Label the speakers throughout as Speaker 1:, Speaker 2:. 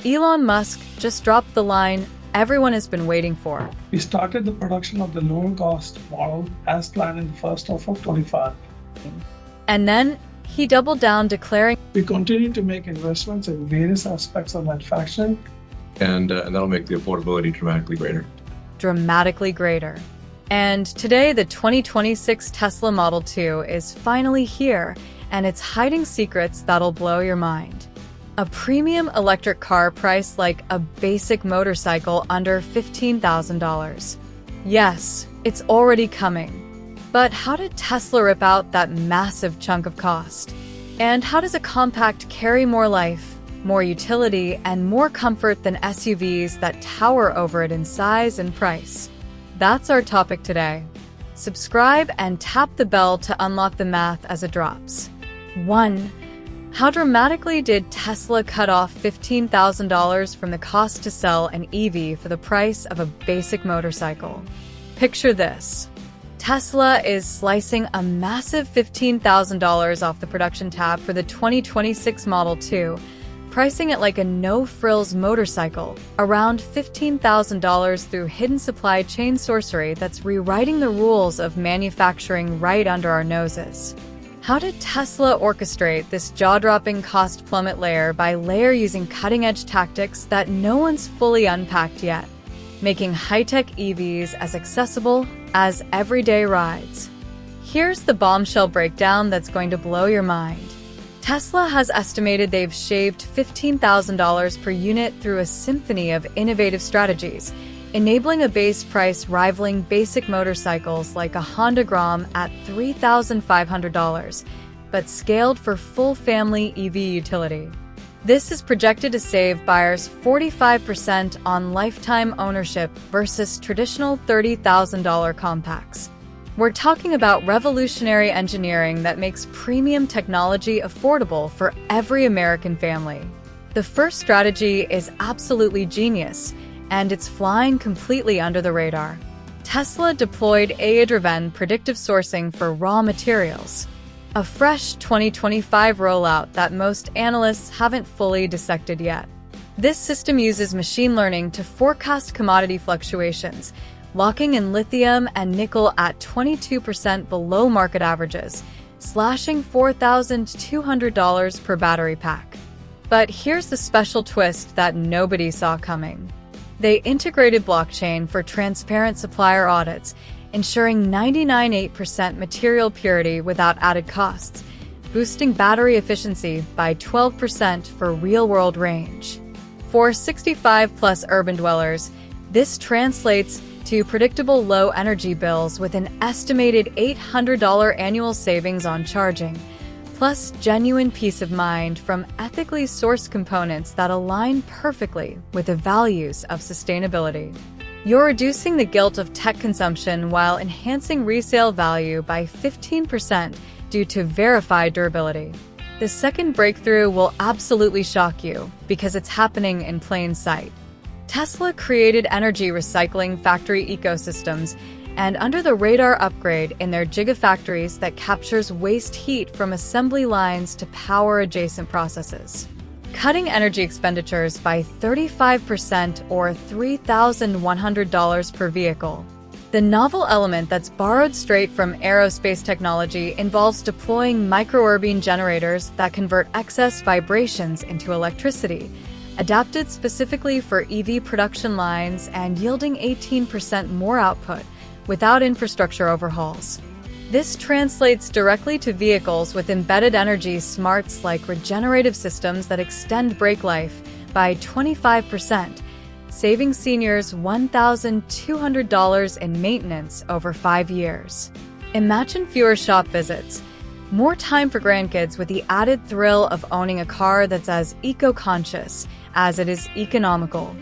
Speaker 1: Elon Musk just dropped the line everyone has been waiting for.
Speaker 2: We started the production of the lower-cost model as planned in the first half of 25.
Speaker 1: And then he doubled down, declaring,
Speaker 2: We continue to make investments in various aspects of manufacturing.
Speaker 3: And that'll make the affordability dramatically greater.
Speaker 1: dramatically greater. And today, the 2026 Tesla Model 2 is finally here, and it's hiding secrets that'll blow your mind. A premium electric car priced like a basic motorcycle under $15,000. Yes, it's already coming. But how did Tesla rip out that massive chunk of cost? And how does a compact carry more life, more utility, and more comfort than SUVs that tower over it in size and price? That's our topic today. Subscribe and tap the bell to unlock the math as it drops. 1. How dramatically did Tesla cut off $15,000 from the cost to sell an EV for the price of a basic motorcycle? Picture this. Tesla is slicing a massive $15,000 off the production tab for the 2026 Model 2, pricing it like a no-frills motorcycle, around $15,000 through hidden supply chain sorcery that's rewriting the rules of manufacturing right under our noses. How did Tesla orchestrate this jaw-dropping cost plummet layer by layer using cutting-edge tactics that no one's fully unpacked yet, making high-tech EVs as accessible as everyday rides? Here's the bombshell breakdown that's going to blow your mind. Tesla has estimated they've shaved $15,000 per unit through a symphony of innovative strategies, enabling a base price rivaling basic motorcycles like a Honda Grom at $3,500, but scaled for full family EV utility. This is projected to save buyers 45% on lifetime ownership versus traditional $30,000 compacts. We're talking about revolutionary engineering that makes premium technology affordable for every American family. The first strategy is absolutely genius, and it's flying completely under the radar. Tesla deployed AI-driven predictive sourcing for raw materials, a fresh 2025 rollout that most analysts haven't fully dissected yet. This system uses machine learning to forecast commodity fluctuations, locking in lithium and nickel at 22% below market averages, slashing $4,200 per battery pack. But here's the special twist that nobody saw coming. They integrated blockchain for transparent supplier audits, ensuring 99.8% material purity without added costs, boosting battery efficiency by 12% for real-world range. For 65-plus urban dwellers, this translates to predictable low energy bills with an estimated $800 annual savings on charging, plus genuine peace of mind from ethically sourced components that align perfectly with the values of sustainability. You're reducing the guilt of tech consumption while enhancing resale value by 15% due to verified durability. The second breakthrough will absolutely shock you because it's happening in plain sight. Tesla created energy recycling factory ecosystems and under-the-radar upgrade in their gigafactories that captures waste heat from assembly lines to power adjacent processes, cutting energy expenditures by 35% or $3,100 per vehicle. The novel element that's borrowed straight from aerospace technology involves deploying micro-urbine generators that convert excess vibrations into electricity, adapted specifically for EV production lines and yielding 18% more output without infrastructure overhauls. This translates directly to vehicles with embedded energy smarts like regenerative systems that extend brake life by 25%, saving seniors $1,200 in maintenance over 5 years. Imagine fewer shop visits, more time for grandkids with the added thrill of owning a car that's as eco-conscious as it is economical.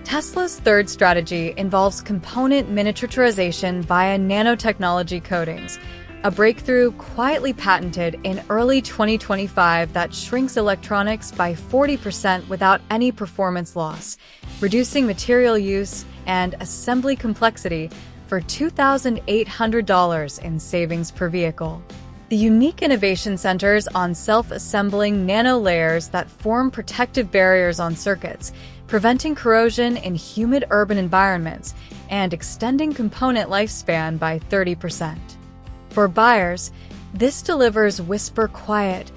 Speaker 1: Tesla's third strategy involves component miniaturization via nanotechnology coatings, a breakthrough quietly patented in early 2025 that shrinks electronics by 40% without any performance loss, reducing material use and assembly complexity for $2,800 in savings per vehicle. The unique innovation centers on self-assembling nano layers that form protective barriers on circuits, preventing corrosion in humid urban environments and extending component lifespan by 30%. For buyers, this delivers whisper-quiet,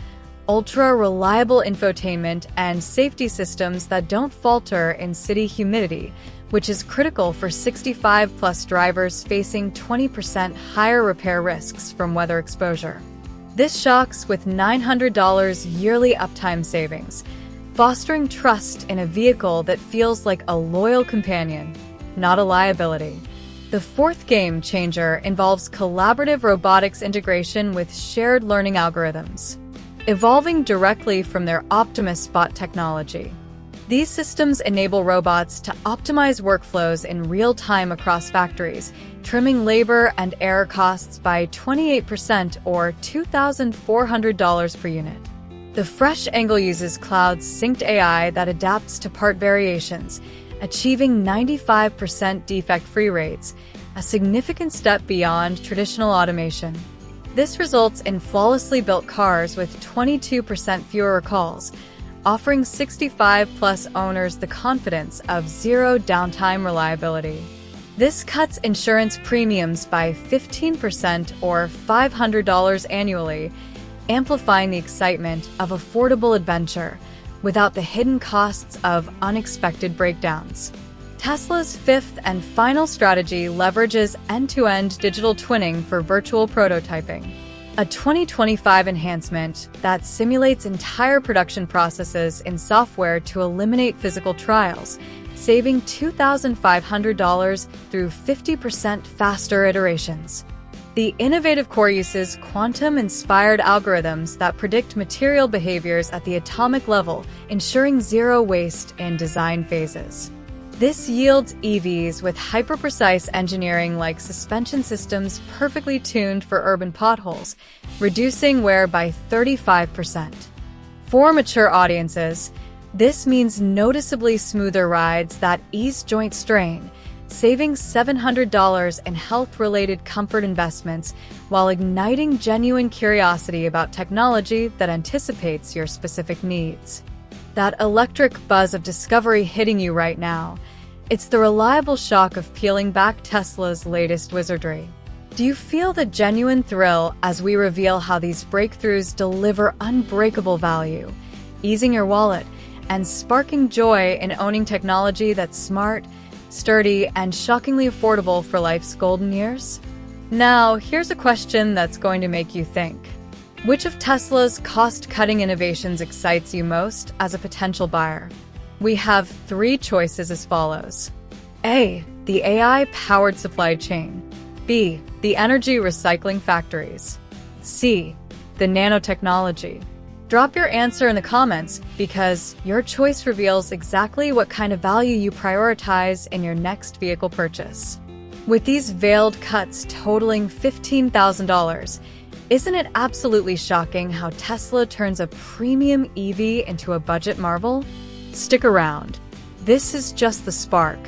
Speaker 1: ultra-reliable infotainment and safety systems that don't falter in city humidity, which is critical for 65-plus drivers facing 20% higher repair risks from weather exposure. This shocks with $900 yearly uptime savings, fostering trust in a vehicle that feels like a loyal companion, not a liability. The fourth game changer involves collaborative robotics integration with shared learning algorithms, evolving directly from their Optimus Bot technology. These systems enable robots to optimize workflows in real time across factories, trimming labor and error costs by 28% or $2,400 per unit. The fresh angle uses cloud-synced AI that adapts to part variations, achieving 95% defect-free rates, a significant step beyond traditional automation. This results in flawlessly built cars with 22% fewer recalls, offering 65-plus owners the confidence of zero downtime reliability. This cuts insurance premiums by 15% or $500 annually, amplifying the excitement of affordable adventure without the hidden costs of unexpected breakdowns. Tesla's fifth and final strategy leverages end-to-end digital twinning for virtual prototyping, a 2025 enhancement that simulates entire production processes in software to eliminate physical trials, saving $2,500 through 50% faster iterations. The innovative core uses quantum-inspired algorithms that predict material behaviors at the atomic level, ensuring zero waste in design phases. This yields EVs with hyper-precise engineering like suspension systems perfectly tuned for urban potholes, reducing wear by 35%. For mature audiences, this means noticeably smoother rides that ease joint strain, saving $700 in health-related comfort investments while igniting genuine curiosity about technology that anticipates your specific needs. That electric buzz of discovery hitting you right now. It's the reliable shock of peeling back Tesla's latest wizardry. Do you feel the genuine thrill as we reveal how these breakthroughs deliver unbreakable value, easing your wallet and sparking joy in owning technology that's smart, sturdy, and shockingly affordable for life's golden years? Now, here's a question that's going to make you think. Which of Tesla's cost-cutting innovations excites you most as a potential buyer? We have three choices as follows. A. The AI-powered supply chain. B. The energy recycling factories. C. The nanotechnology. Drop your answer in the comments because your choice reveals exactly what kind of value you prioritize in your next vehicle purchase. With these veiled cuts totaling $15,000, isn't it absolutely shocking how Tesla turns a premium EV into a budget marvel? Stick around. This is just the spark.